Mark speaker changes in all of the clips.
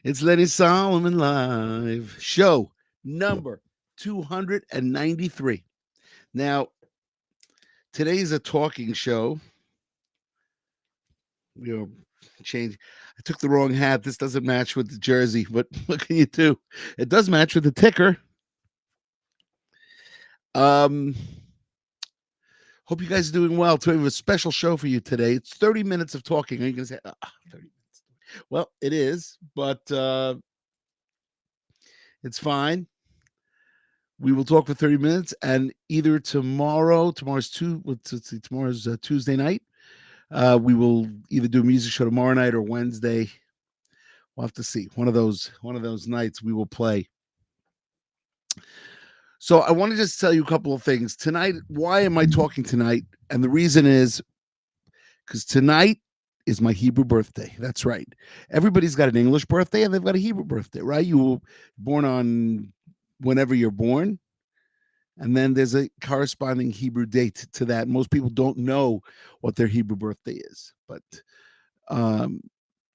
Speaker 1: It's Lenny Solomon Live, show number 293. Now, today's a talking show. You know, change. I took the wrong hat. This doesn't match with the jersey, but what can you do? It does match with the ticker. Um, Hope you guys are doing well. So we have a special show for you today. It's 30 minutes of talking. Are you going to say, 30 minutes? Well, it is, but it's fine. We will talk for 30 minutes, and either tomorrow's Tuesday night. We will either do a music show tomorrow night or Wednesday. We'll have to see. One of those nights we will play. So I want to just tell you a couple of things tonight. Why am I talking tonight? And the reason is because tonight is my Hebrew birthday. That's right. Everybody's got an English birthday and they've got a Hebrew birthday, right? You were born on whenever you're born. And then there's a corresponding Hebrew date to that. Most people don't know what their Hebrew birthday is, but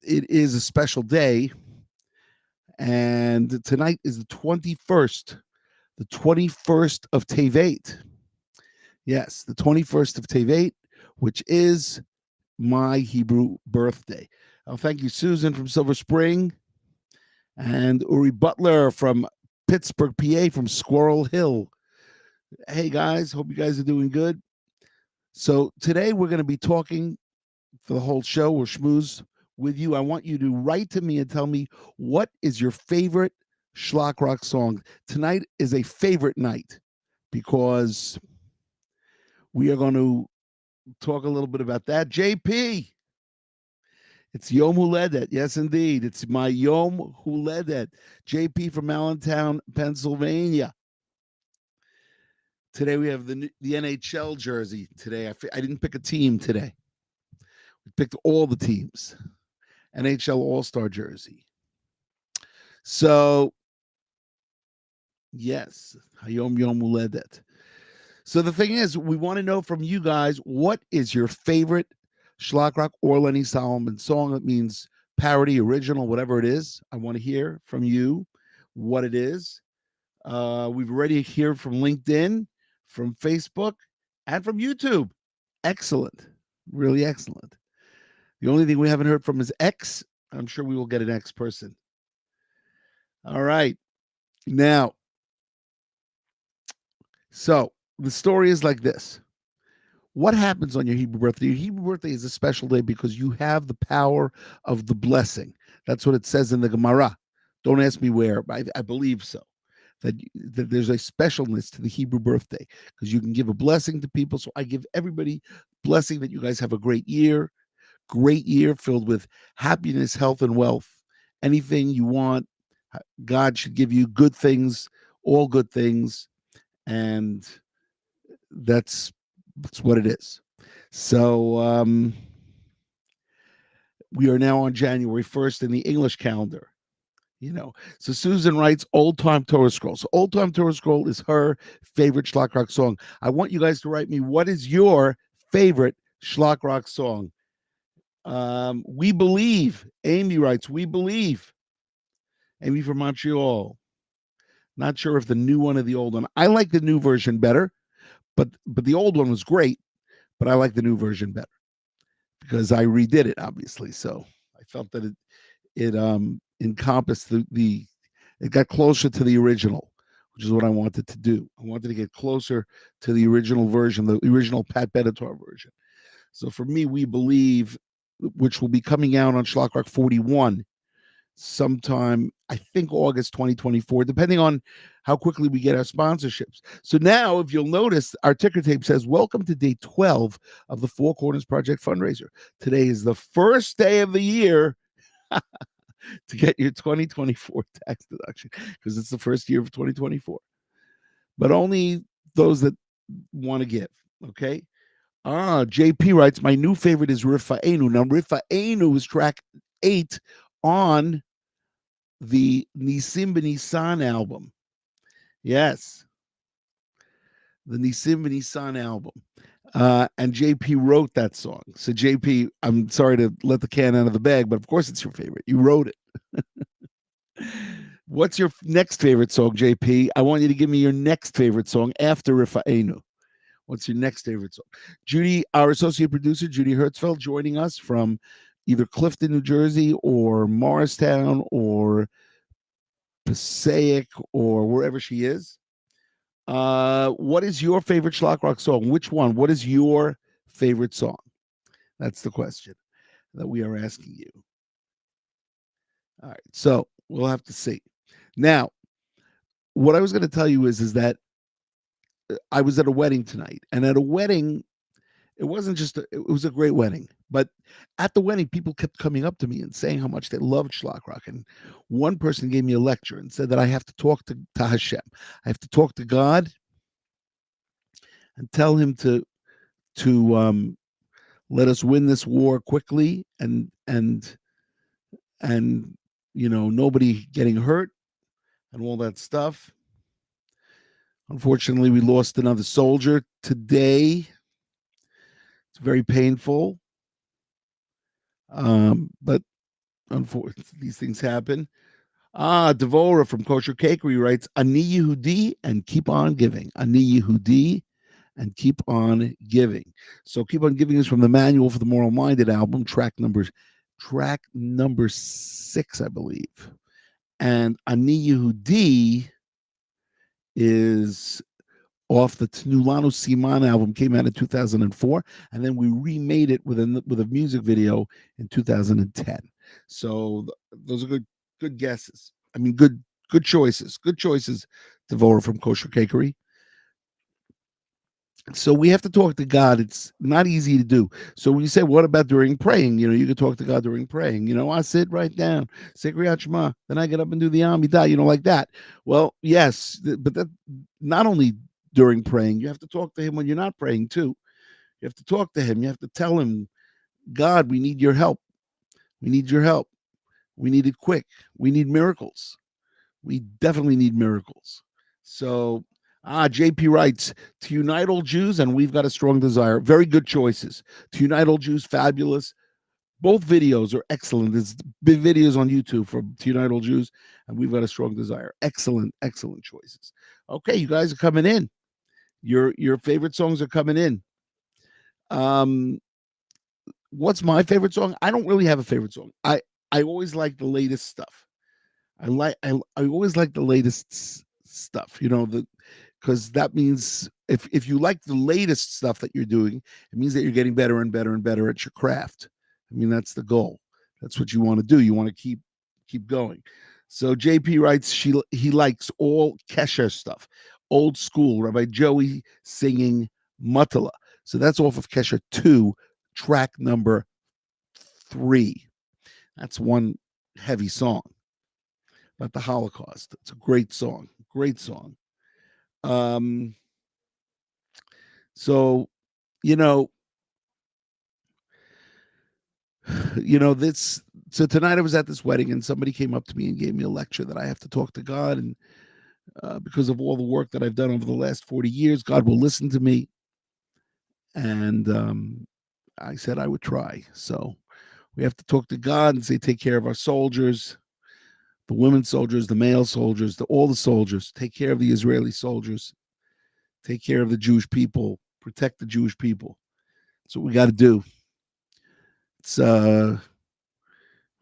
Speaker 1: it is a special day. And tonight is the 21st of Tevet. Yes, the 21st of Tevet, which is my Hebrew birthday. Thank you, Susan from Silver Spring, and Uri Butler from Pittsburgh, PA, from Squirrel Hill. Hey guys, hope you guys are doing good. So today we're going to be talking for the whole show. We'll schmooze with you. I want you to write to me and tell me what is your favorite Shlock Rock song. Tonight is a favorite night because we are going to talk a little bit about that. JP, it's Yom Huledet. Yes, indeed. It's my Yom Huledet. JP from Allentown, Pennsylvania. Today we have the NHL jersey. Today I didn't pick a team today. We picked all the teams. NHL All-Star jersey. So, yes, Hayom Yom Huledet. So the thing is, we want to know from you guys, what is your favorite Shlock Rock or Lenny Solomon song? That means parody, original, whatever it is. I want to hear from you what it is. We've already heard from LinkedIn, from Facebook, and from YouTube. Excellent. Really excellent. The only thing we haven't heard from is X. I'm sure we will get an X person. All right. Now, so the story is like this. What happens on your Hebrew birthday? Your Hebrew birthday is a special day because you have the power of the blessing. That's what it says in the Gemara. Don't ask me where, but I believe so. That there's a specialness to the Hebrew birthday because you can give a blessing to people. So I give everybody blessing that you guys have a great year filled with happiness, health, and wealth. Anything you want, God should give you good things, all good things, and that's what it is. So we are now on January 1st in the English calendar. So Susan writes Old Time Torah Scroll. So Old Time Torah Scroll is her favorite Shlock Rock song. I want you guys to write me, what is your favorite Shlock Rock song? We believe. Amy writes, we believe. Amy from Montreal. Not sure if the new one or the old one. I like the new version better, but the old one was great, but I like the new version better because I redid it, obviously. So I felt that it encompassed it got closer to the original, which is what I wanted to do. I wanted to get closer to the original version, the original Pat Benatar version. So for me, we believe, which will be coming out on Shlock Rock 41 sometime, I think August 2024, depending on how quickly we get our sponsorships. So now, if you'll notice, our ticker tape says, welcome to day 12 of the Four Corners Project Fundraiser. Today is the first day of the year to get your 2024 tax deduction because it's the first year of 2024. But only those that want to give, okay? JP writes, my new favorite is Rifa'enu. Now, Rifa'enu is track 8 on the Nisim B'Nisan album. Yes, the Nisim B'Nisan album. And JP wrote that song. So JP, I'm sorry to let the can out of the bag, but of course it's your favorite. You wrote it. What's your next favorite song, JP? I want you to give me your next favorite song after Rifa'enu. What's your next favorite song? Judy, our associate producer, Judy Hertzfeld, joining us from either Clifton, New Jersey, or Morristown, or Passaic, or wherever she is. What is your favorite Shlock Rock song? Which one? What is your favorite song? That's the question that we are asking you. All right, so we'll have to see. Now, what I was going to tell you is that I was at a wedding tonight, and at a wedding, it wasn't just it was a great wedding, but at the wedding, people kept coming up to me and saying how much they loved Shlock Rock. And one person gave me a lecture and said that I have to talk to Hashem. I have to talk to God and tell him to let us win this war quickly and nobody getting hurt and all that stuff. Unfortunately, we lost another soldier today. It's very painful, but unfortunately, these things happen. Devora from Kosher Cakery writes, Ani Yehudi and keep on giving. Ani Yehudi and keep on giving. So keep on giving is from the Manual for the Moral Minded album, track number 6, I believe. And Ani Yehudi is off the Tnulanu Siman album, came out in 2004, and then we remade it with a music video in 2010. So those are good guesses. I mean, good choices. Good choices, Devora from Kosher Cakery. So we have to talk to God. It's not easy to do. So when you say, what about during praying? You can talk to God during praying. I sit right down, say Kriyat Shema, then I get up and do the Amidah, like that. Well, yes, but that not only during praying, you have to talk to him when you're not praying too. You have to talk to him. You have to tell him, God, we need your help. We need your help. We need it quick. We need miracles. We definitely need miracles. So JP writes, to unite all Jews, and we've got a strong desire. Very good choices. To unite all Jews, fabulous. Both videos are excellent. There's big videos on YouTube for To Unite All Jews, and we've got a strong desire. Excellent choices. Okay, you guys are coming in. Your favorite songs are coming in. What's my favorite song? I don't really have a favorite song. I always like the latest stuff. I always like the latest stuff, because that means if you like the latest stuff that you're doing, it means that you're getting better and better and better at your craft. I mean, that's the goal. That's what you want to do. You want to keep going. So JP writes he likes all Kesher stuff, old school. Rabbi Joey singing Matala. So that's off of Kesher 2, track number 3. That's one heavy song about the Holocaust. It's a great song. Great song. So, this. So tonight I was at this wedding, and somebody came up to me and gave me a lecture that I have to talk to God, and because of all the work that I've done over the last 40 years, God will listen to me. And I said I would try. So we have to talk to God and say, take care of our soldiers, the women soldiers, the male soldiers, all the soldiers. Take care of the Israeli soldiers. Take care of the Jewish people. Protect the Jewish people. That's what we got to do. It's we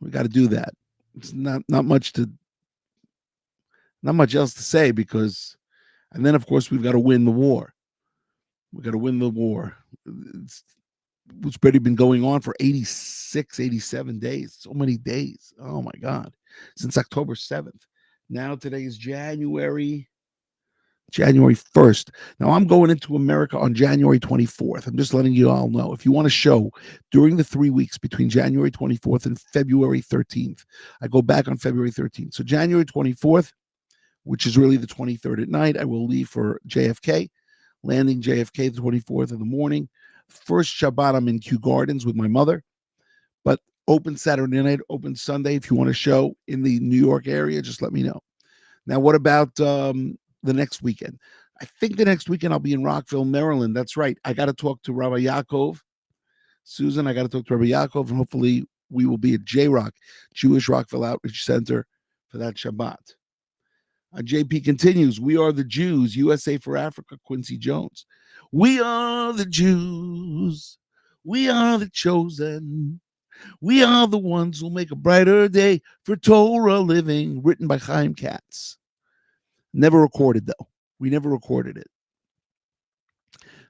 Speaker 1: got to do that. It's not much else to say, because, and then of course we've got to win the war. We got to win the war. It's already been going on for 86, 87 days. So many days. Oh my God. Since October 7th. Now today is January 1st. Now I'm going into America on January 24th. I'm just letting you all know. If you want a show during the 3 weeks between January 24th and February 13th, I go back on February 13th. So January 24th, which is really the 23rd at night, I will leave for JFK, landing JFK the 24th in the morning. First Shabbat, I'm in Kew Gardens with my mother, but open Saturday night, open Sunday. If you want a show in the New York area, just let me know. Now, what about the next weekend? I think the next weekend I'll be in Rockville, Maryland. That's right. I got to talk to Rabbi Yaakov. Susan, I got to talk to Rabbi Yaakov, and hopefully we will be at J-Rock, Jewish Rockville Outreach Center, for that Shabbat. JP continues, we are the Jews, USA for Africa, Quincy Jones. We are the Jews. We are the chosen. We are the ones who'll make a brighter day for Torah living, written by Chaim Katz. Never recorded, though. We never recorded it.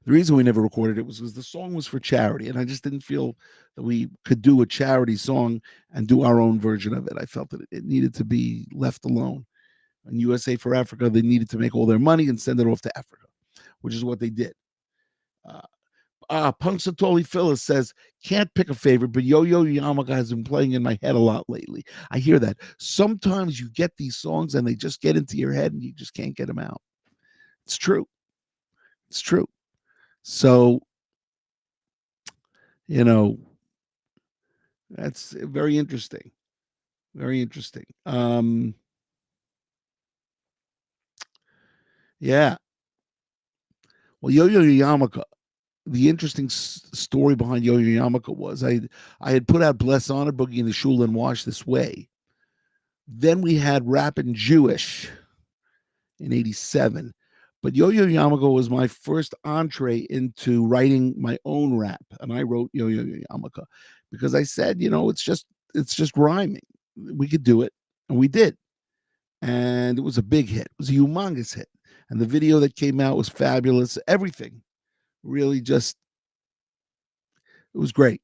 Speaker 1: The reason we never recorded it was because the song was for charity, and I just didn't feel that we could do a charity song and do our own version of it. I felt that it needed to be left alone. And USA for Africa, they needed to make all their money and send it off to Africa, which is what they did. Punxsutawney Phyllis says, can't pick a favorite, but Yo-Yo Yamaka has been playing in my head a lot lately. I hear that. Sometimes you get these songs and they just get into your head and you just can't get them out. It's true. It's true. So, that's very interesting. Very interesting. Yeah. Well, Yo-Yo Yamaka, the interesting story behind Yo-Yo Yamaka was I had put out Bless Honor Boogie in the Shul and Wash This Way. Then we had Rappin' Jewish in 87. But Yo-Yo Yamaka was my first entree into writing my own rap. And I wrote Yo-Yo Yamaka because I said, it's just rhyming. We could do it. And we did. And it was a big hit. It was a humongous hit. And the video that came out was fabulous. Everything really just, it was great.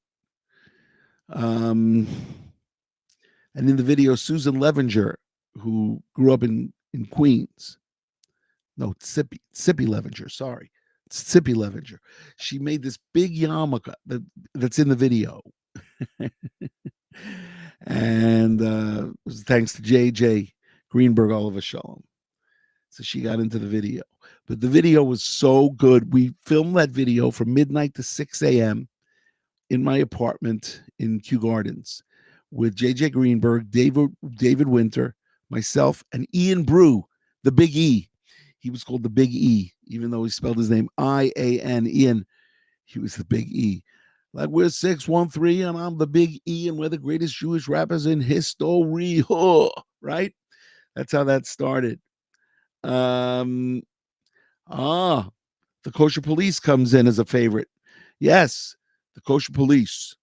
Speaker 1: And in the video, Susan Levenger, who grew up in Queens, no, Sippy Levenger, sorry. Sippy Levenger. She made this big yarmulke that's in the video. And it was thanks to JJ Greenberg, Oliver Shalom. So she got into the video. But the video was so good. We filmed that video from midnight to 6 a.m. in my apartment in Kew Gardens with JJ Greenberg, David Winter, myself, and Ian Brew, the Big E. He was called the Big E, even though he spelled his name I-A-N. Ian, he was the Big E. Like, we're 613 and I'm the Big E and we're the greatest Jewish rappers in history. Oh, right? That's how that started. The Kosher Police comes in as a favorite. Yes, the Kosher Police,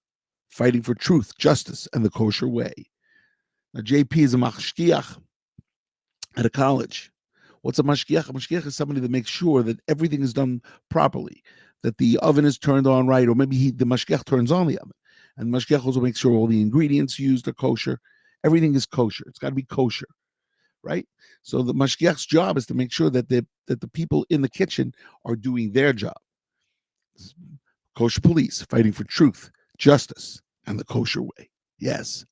Speaker 1: fighting for truth, justice, and the kosher way. Now, JP is a mashgiach at a college. What's a mashgiach? A mashgiach is somebody that makes sure that everything is done properly, that the oven is turned on right, or maybe the mashgiach turns on the oven. And the mashgiach also makes sure all the ingredients used are kosher. Everything is kosher. It's got to be kosher, right? So the mashgiach's job is to make sure that the people in the kitchen are doing their job. Kosher Police, fighting for truth, justice, and the kosher way. Yes.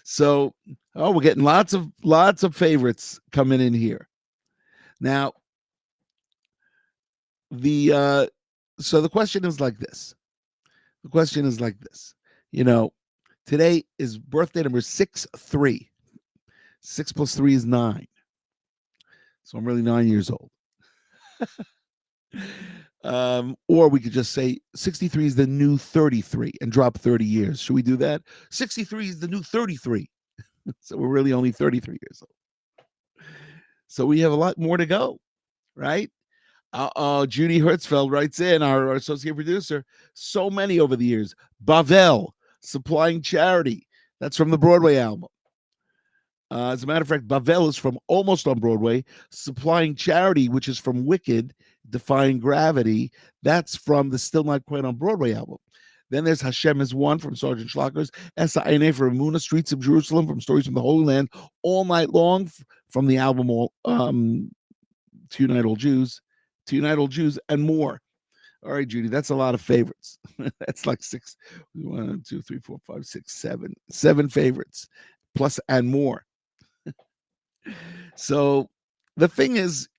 Speaker 1: So, we're getting lots of favorites coming in here. Now, the question is like this. The question is like this. Today is birthday number 63. 6 plus 3 is 9. So I'm really 9 years old. Or we could just say 63 is the new 33 and drop 30 years. Should we do that? 63 is the new 33. So we're really only 33 years old. So we have a lot more to go, right? Judy Hertzfeld writes in, our associate producer, so many over the years. Bavel, Supplying Charity. That's from the Broadway album. As a matter of fact, Bavel is from Almost on Broadway. Supplying Charity, which is from Wicked, Defying Gravity, that's from the Still Not Quite on Broadway album. Then there's Hashem is One from Sergeant Schlockers, Esa Eine from Muna, Streets of Jerusalem from Stories from the Holy Land, All Night Long from the album Two Night Old Jews, and more. All right, Judy, that's a lot of favorites. That's like 6, 1, 2, 3, 4, 5, 6, 7 favorites, plus and more. So the thing is,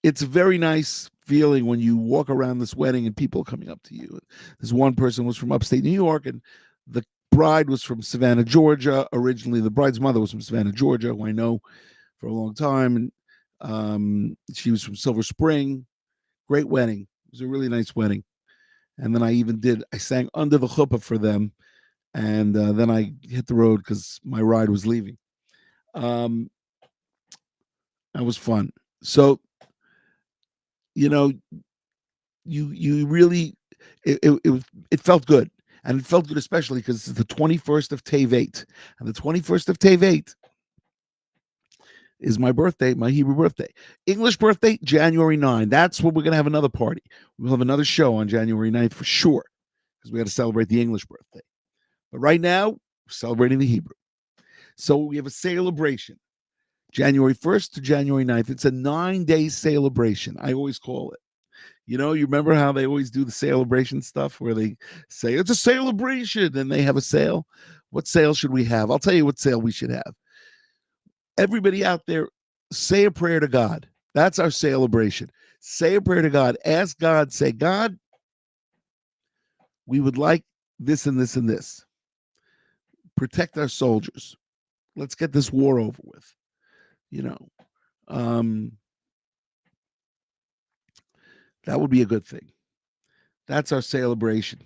Speaker 1: it's a very nice feeling when you walk around this wedding and people coming up to you. This one person was from upstate New York, and the bride was from Savannah, Georgia. Originally, the bride's mother was from Savannah, Georgia, who I know for a long time. And she was from Silver Spring. Great wedding. It was a really nice wedding. And then I sang Under the Chuppah for them. And then I hit the road because my ride was leaving. That was fun. So, you know, you really it felt good. And it felt good especially because it's the 21st of Tevet. And the 21st of Tevet is my birthday, my Hebrew birthday. English birthday, January 9. That's when we're going to have another party. We'll have another show on January 9th for sure because we got to celebrate the English birthday. But right now, we're celebrating the Hebrew. So we have a celebration, January 1st to January 9th. It's a 9-day celebration, I always call it. You remember how they always do the celebration stuff where they say it's a celebration and they have a sale? What sale should we have? I'll tell you what sale we should have. Everybody out there, say a prayer to God. That's our celebration. Say a prayer to God. Ask God, say, God, we would like this and this and this. Protect our soldiers. Let's get this war over with. That would be a good thing. That's our celebration.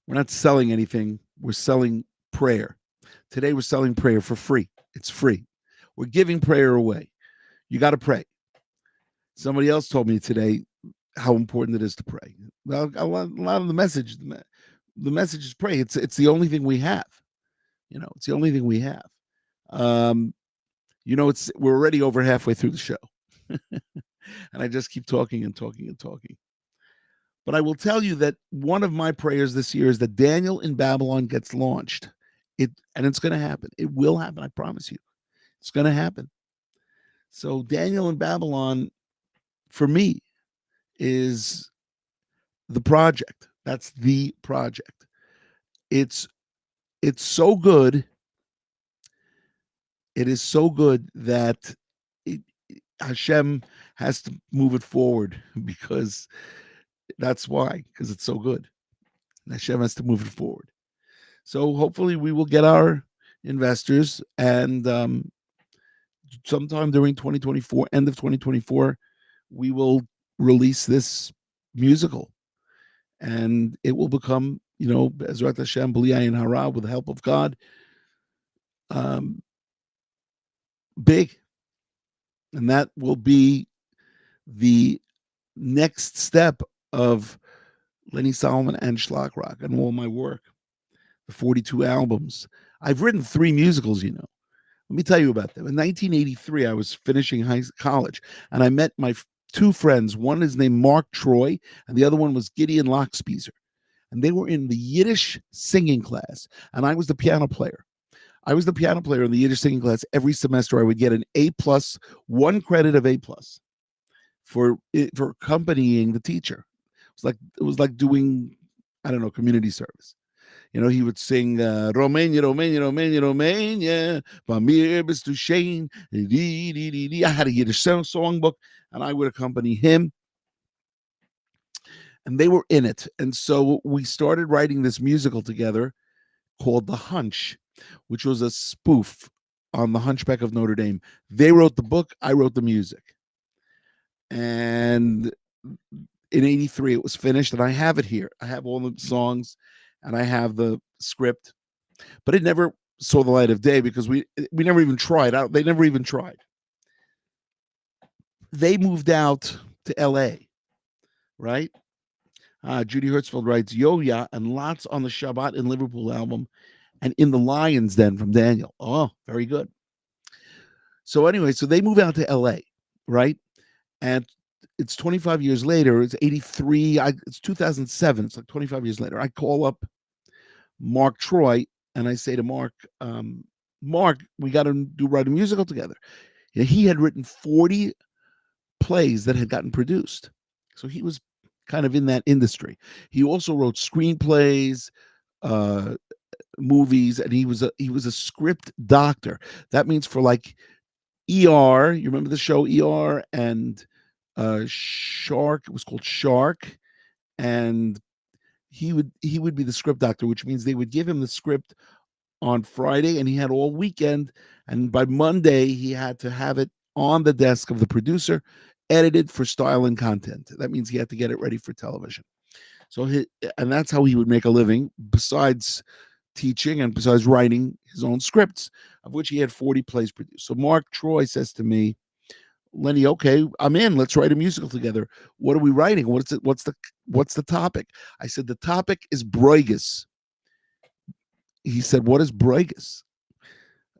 Speaker 1: We're not selling anything. We're selling prayer. Today we're selling prayer for free. It's free. We're giving prayer away. You got to pray. Somebody else told me today how important it is to pray. Well, a lot of the message is pray. It's the only thing we have. It's the only thing we have. We're already over halfway through the show. And I just keep talking and talking and talking. But I will tell you that one of my prayers this year is that Daniel in Babylon gets launched. And it's going to happen. It will happen, I promise you. It's going to happen. So Daniel in Babylon, for me, is the project. That's the project. It's so good. It is so good that Hashem has to move it forward because that's why, because it's so good. Hashem has to move it forward. So hopefully we will get our investors, and sometime during 2024, end of 2024, we will release this musical, and it will become, Bezrat Hashem, B'li Ayin Hara, with the help of God, big. And that will be the next step of Lenny Solomon and Shlock Rock and all my work, the 42 albums. I've written 3 musicals, Let me tell you about them. In 1983, I was finishing college, and I met my 2 friends. One is named Mark Troy, and the other one was Gideon Lockspieser. And they were in the Yiddish singing class, and I was the piano player. I was the piano player in the Yiddish singing class. Every semester, I would get an A+, 1 credit of A+, for accompanying the teacher. It was like doing, I don't know, community service. He would sing Romania, Romania, Romania, Romania, Pamir Bistushane. I had a Yiddish songbook, and I would accompany him. And they were in it. And so we started writing this musical together called The Hunch, which was a spoof on The Hunchback of Notre Dame. They wrote the book, I wrote the music. And in 83, it was finished, and I have it here. I have all the songs, and I have the script, but it never saw the light of day because we never even tried out. They never even tried. They moved out to L.A., right? Judy Hertzfeld writes, Yo-Ya and lots on the Shabbat in Liverpool album and in the Lion's Den from Daniel. Oh, very good. So anyway, so they move out to L.A., right? And it's 25 years later. It's 83. It's 2007. It's like 25 years later. I call up Mark Troy and I say to Mark, Mark, we got to write a musical together. He had written 40 plays that had gotten produced. So he was kind of in that industry. He also wrote screenplays, movies, and he was a script doctor. That means for like ER, you remember the show ER, and Shark, it was called Shark, and he would be the script doctor, which means they would give him the script on Friday and he had all weekend, and by Monday he had to have it on the desk of the producer, edited for style and content. That means he had to get it ready for television. So and that's how he would make a living, besides teaching and besides writing his own scripts, of which he had 40 plays produced. So Mark Troy says to me, Lenny, okay, I'm in. Let's write a musical together. What are we writing? What's it? What's the topic? I said the topic is Bruegges. He said, "What is Bruegges?"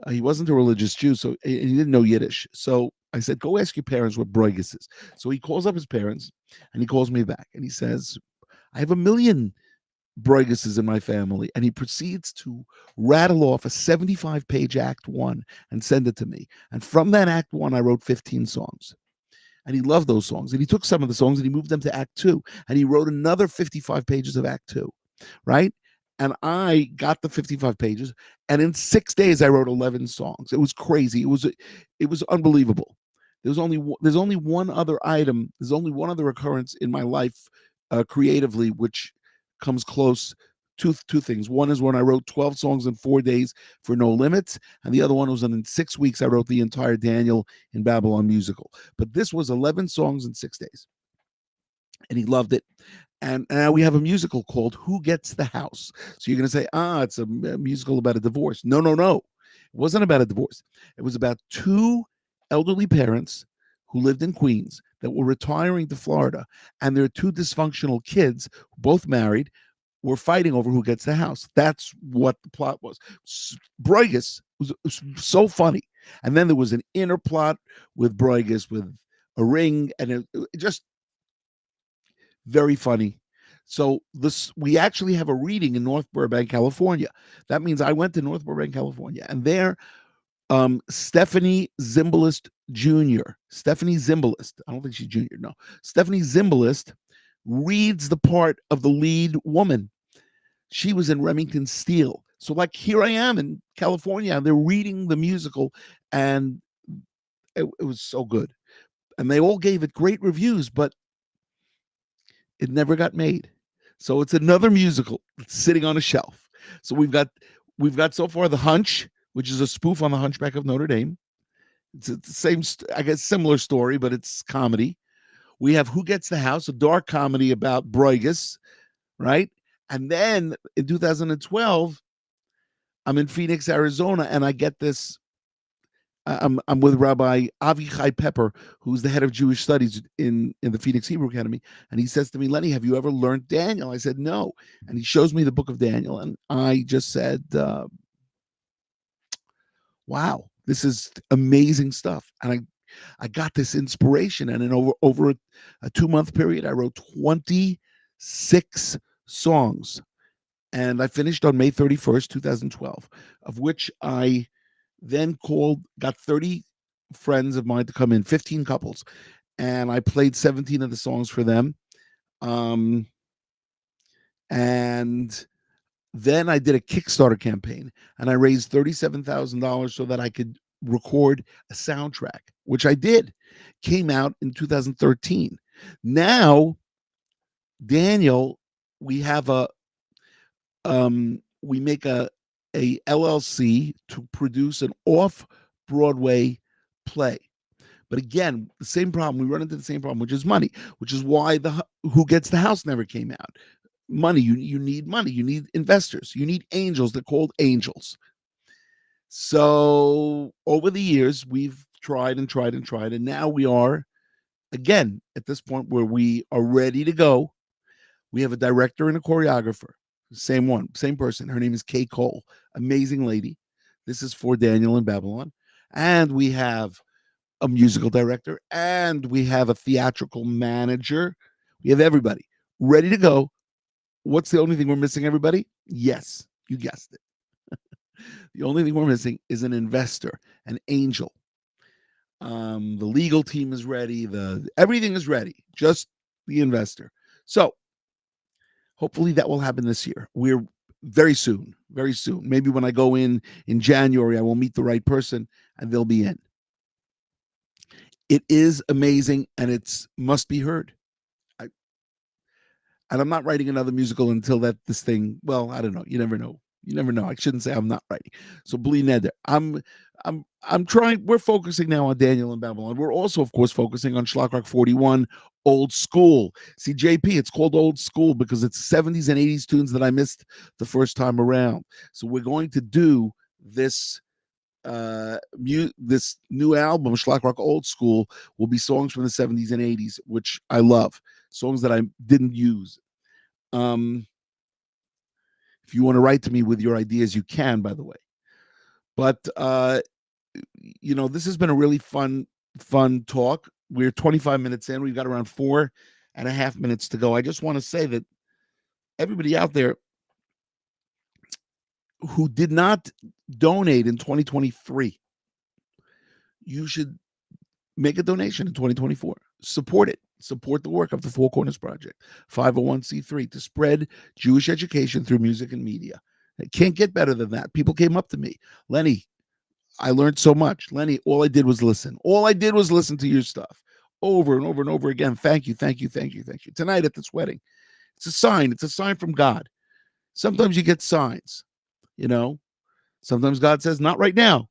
Speaker 1: He wasn't a religious Jew, so he didn't know Yiddish. So I said, "Go ask your parents what Bruegges is." So he calls up his parents, and he calls me back, and he says, "I have a million Brueggeses in my family," and he proceeds to rattle off a 75-page Act One and send it to me. And from that Act One, I wrote 15 songs. And he loved those songs. And he took some of the songs and he moved them to Act Two. And he wrote another 55 pages of Act Two, right? And I got the 55 pages. And in 6 days, I wrote 11 songs. It was crazy. It was unbelievable. There's only one other item. There's only one other occurrence in my life creatively, which comes close to two things. One is when I wrote 12 songs in 4 days for No Limits, and the other one was in 6 weeks. I wrote the entire Daniel in Babylon musical. But this was 11 songs in 6 days, and he loved it. And now we have a musical called Who Gets the House? So you're going to say, it's a musical about a divorce. No, no, no. It wasn't about a divorce. It was about two elderly parents who lived in Queens that were retiring to Florida, and their two dysfunctional kids, both married, were fighting over who gets the house. That's what the plot was. Bruegges was so funny. And then there was an inner plot with Bruegges with a ring, and it just very funny. So we actually have a reading in North Burbank, California. That means I went to North Burbank, California, and there, Stephanie Zimbalist Jr. Stephanie Zimbalist. I don't think she's junior. No, Stephanie Zimbalist reads the part of the lead woman. She was in Remington Steele. So, like, here I am in California, and they're reading the musical, and it was so good. And they all gave it great reviews, but it never got made. So it's another musical sitting on a shelf. So we've got so far The Hunch, which is a spoof on The Hunchback of Notre Dame. It's the same, I guess, similar story, but it's comedy. We have Who Gets the House, a dark comedy about Bruegges, right? And then in 2012, I'm in Phoenix, Arizona, and I get this. I'm with Rabbi Avichai Pepper, who's the head of Jewish studies in the Phoenix Hebrew Academy, and he says to me, "Lenny, have you ever learned Daniel?" I said, "No," and he shows me the book of Daniel, and I just said, "Wow, this is amazing stuff." And I got this inspiration, and in over a 2 month period, I wrote 26 songs, and I finished on May 31st, 2012, of which I then got 30 friends of mine to come in, 15 couples, and I played 17 of the songs for them. And then I did a Kickstarter campaign, and I raised $37,000 so that I could record a soundtrack, which I did. Came out in 2013. Now, Daniel, we have we make a LLC to produce an off-Broadway play. But again, the same problem. We run into the same problem, which is money, which is why the Who Gets the House never came out. Money. You need money. You need investors. You need angels. They're called angels. So over the years, we've tried and tried and tried, and now we are again at this point where we are ready to go. We have a director and a choreographer. Same one, same person. Her name is Kay Cole. Amazing lady. This is for Daniel in Babylon. And we have a musical director, and we have a theatrical manager. We have everybody ready to go. What's the only thing we're missing, everybody? Yes, you guessed it. The only thing we're missing is an investor, an angel. The legal team is ready. Everything is ready. Just the investor. So hopefully that will happen this year. We're very soon, very soon. Maybe when I go in January, I will meet the right person and they'll be in. It is amazing, and it's must be heard. And I'm not writing another musical until this thing. Well, I don't know. You never know. You never know. I shouldn't say I'm not writing. So Bli Neder. I'm trying. We're focusing now on Daniel and Babylon. We're also, of course, focusing on Shlock Rock 41, Old School. See, JP, it's called Old School because it's 70s and 80s tunes that I missed the first time around. So we're going to do this this new album, Shlock Rock Old School, will be songs from the 70s and 80s, which I love. Songs that I didn't use. If you want to write to me with your ideas, you can, by the way. But this has been a really fun talk. We're 25 minutes in. We've got around 4.5 minutes to go. I just want to say that everybody out there who did not donate in 2023, you should make a donation in 2024. Support it. Support the work of the Four Corners Project, 501c3, to spread Jewish education through music and media. It can't get better than that. People came up to me. Lenny, I learned so much. Lenny, all I did was listen. All I did was listen to your stuff over and over and over again. Thank you, thank you, thank you, thank you. Tonight at this wedding, it's a sign. It's a sign from God. Sometimes you get signs, Sometimes God says, not right now.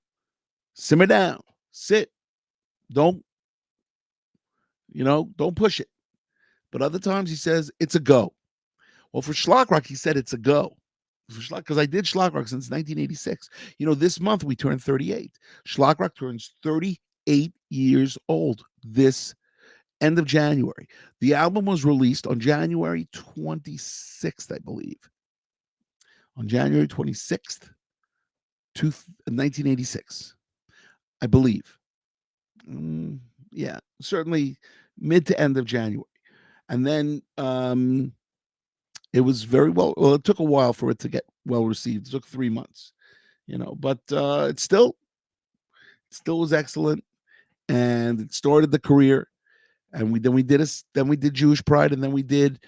Speaker 1: Simmer down. Sit. Don't push it. But other times he says, it's a go. Well, for Shlock Rock, he said it's a go. Because I did Shlock Rock since 1986. This month we turned 38. Shlock Rock turns 38 years old this end of January. The album was released on January 26th, I believe. On January 26th, 1986, I believe. Yeah, certainly mid to end of January. And then it was very well, it took a while for it to get well received. It took 3 months, but it still was excellent. And it started the career. And we did Jewish Pride, and then we did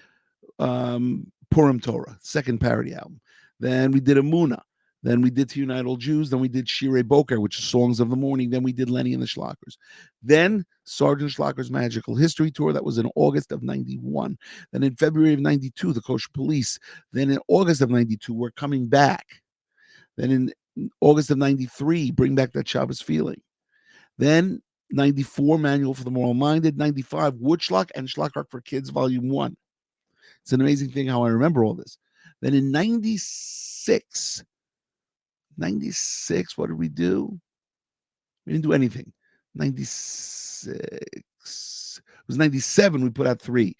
Speaker 1: Purim Torah, second parody album. Then we did Amuna. Then we did To Unite All Jews. Then we did Shirei Boker, which is Songs of the Morning. Then we did Lenny and the Shlockers. Then Sergeant Schlocker's Magical History Tour. That was in August of 91. Then in February of 92, the Kosher Police. Then in August of 92, we're coming back. Then in August of 93, Bring Back That Shabbos Feeling. Then 94, Manual for the Moral-Minded. 95, Woodschlock and Shlock Rock for Kids, Volume 1. It's an amazing thing how I remember all this. Then in 96, what did we do? We didn't do anything. 96. It was 97. We put out three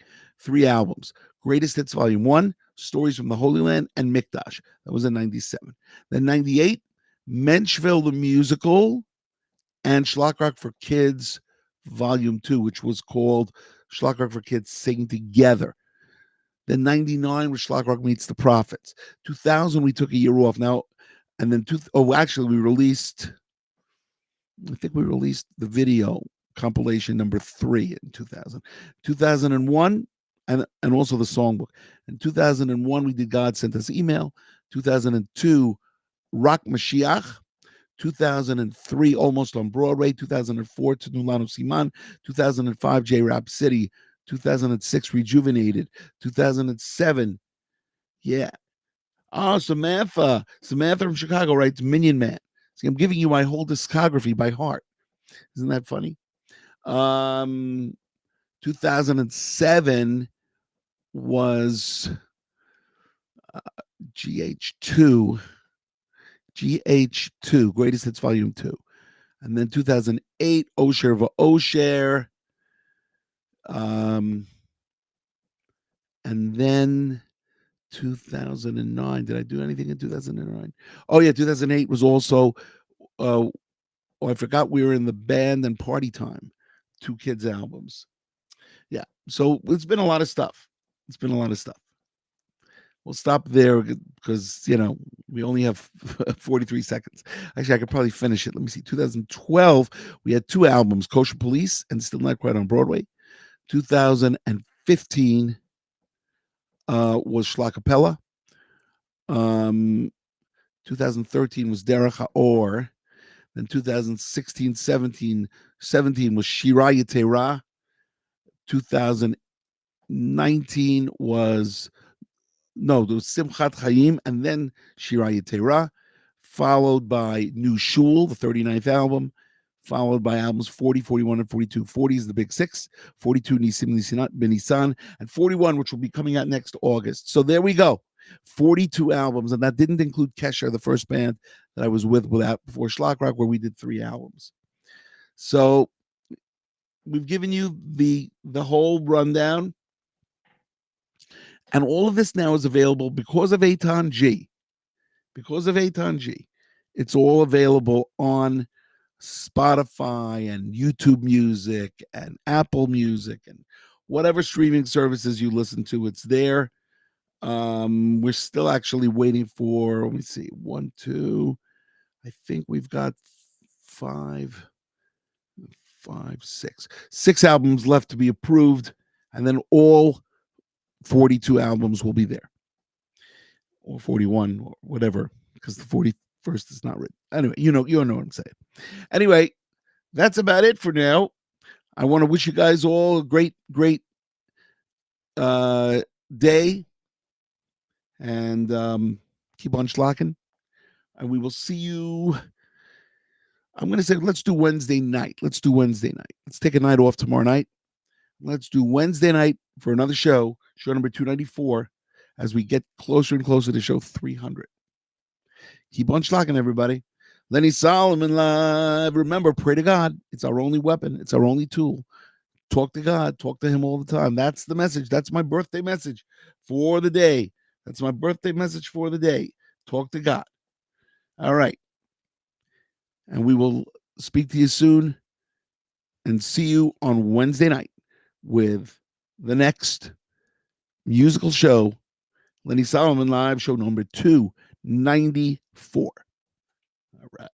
Speaker 1: albums. Greatest Hits Volume 1, Stories from the Holy Land, and Mikdash. That was in 97. Then 98, Menschville the Musical, and Shlock Rock for Kids Volume 2, which was called Shlock Rock for Kids Sing Together. Then 99 was Shlock Rock Meets the Prophets. 2000, we took a year off. Now, and then we released, I think we released the video compilation number 3 in 2000. 2001, and also the songbook. In 2001, we did God Sent Us Email. 2002, Rock Mashiach. 2003, Almost on Broadway. 2004, Tnulanu Siman. 2005, J-Rap City. 2006, Rejuvenated. 2007, yeah. Oh, Samantha from Chicago writes Minion Man. See, I'm giving you my whole discography by heart. Isn't that funny? 2007 was GH2, Greatest Hits Volume 2. And then 2008, Osher V'Osher. And then 2009. Did I do anything in 2009? Oh, yeah, 2008 was also, I forgot we were in the band and Party Time, 2 kids' albums. Yeah, so it's been a lot of stuff. We'll stop there because, we only have 43 seconds. Actually, I could probably finish it. Let me see. 2012, we had 2 albums, Kosher Police and Still Not Quite on Broadway. 2015 was Shlockapella. 2013 was Derech HaOr. Then 2016, 17 was Shira Yetera. 2019 was Simchat Chaim, and then Shira Yetera, followed by New Shul, the 39th album, followed by albums 40, 41, and 42. 40 is the Big 6, 42 Nisim Benisan, and 41, which will be coming out next August. So there we go. 42 albums, and that didn't include Kesher, the first band that I was with that before Shlock Rock, where we did 3 albums. So we've given you the whole rundown, and all of this now is available because of Aton G. Because of Aton G, it's all available on Spotify and YouTube Music and Apple Music and whatever streaming services you listen to. It's there. We're still actually waiting for, let me see, 1, 2. I think we've got 5, 6 albums left to be approved, and then all 42 albums will be there, or 41, or whatever, because the 41st is not written. Anyway, you know what I'm saying. Anyway, that's about it for now. I want to wish you guys all a great day, and keep on schlocking. And we will see you. I'm going to say, let's do Wednesday night. Let's take a night off tomorrow night. Let's do Wednesday night for another show number 294, as we get closer and closer to show 300. Keep on schlocking, everybody. Lenny Solomon live. Remember, pray to God. It's our only weapon. It's our only tool. Talk to God. Talk to him all the time. That's the message. That's my birthday message for the day. Talk to God. All right. And we will speak to you soon and see you on Wednesday night with the next musical show, Lenny Solomon Live, show number 294. All right.